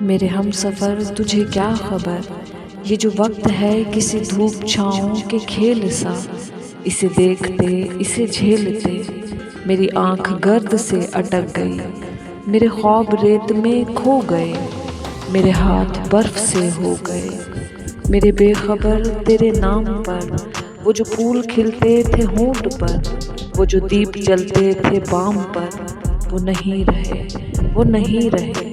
मेरे हम सफ़र तुझे क्या खबर, ये जो वक्त है किसी धूप छाँव के खेल सा। इसे देखते इसे झेलते मेरी आँख गर्द से अटक गई। मेरे ख्वाब रेत में खो गए, मेरे हाथ बर्फ से हो गए। मेरे बेखबर तेरे नाम पर वो जो फूल खिलते थे होंठ पर, वो जो दीप जलते थे बाम पर, वो नहीं रहे, वो नहीं रहे।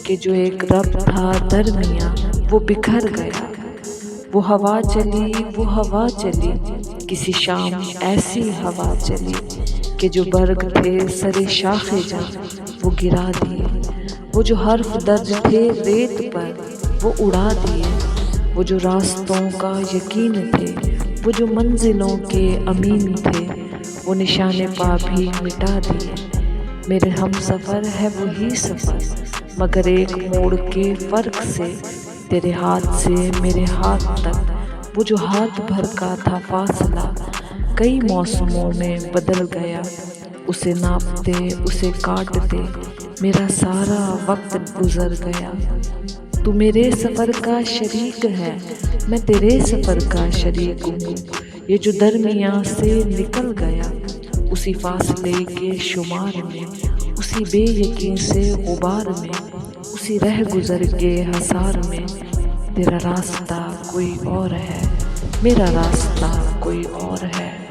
कि जो एक रब था दरमियाँ वो बिखर गया। वो हवा चली, वो हवा चली, किसी शाम ऐसी हवा चली कि जो बर्ग थे सरे शाखे जा वो गिरा दिए। वो जो हर्फ दर्ज थे रेत पर वो उड़ा दिए। वो जो रास्तों का यकीन थे, वो जो मंजिलों के अमीन थे, वो निशाने पा भी मिटा दिए। मेरे हम सफ़र है वही सफ़र, मगर एक मोड़ के फ़र्क से। तेरे हाथ से मेरे हाथ तक वो जो हाथ भर का था फासला, कई मौसमों में बदल गया। उसे नापते उसे काटते मेरा सारा वक्त गुजर गया। तू मेरे सफ़र का शरीक है, मैं तेरे सफ़र का शरीक हूँ। ये जो दरमियाँ से निकल गया, उसी फासले के शुमार में, उसी बेयकीन से गुबार में, उसी रह गुज़र के हसार में। तेरा रास्ता कोई और है, मेरा रास्ता कोई और है।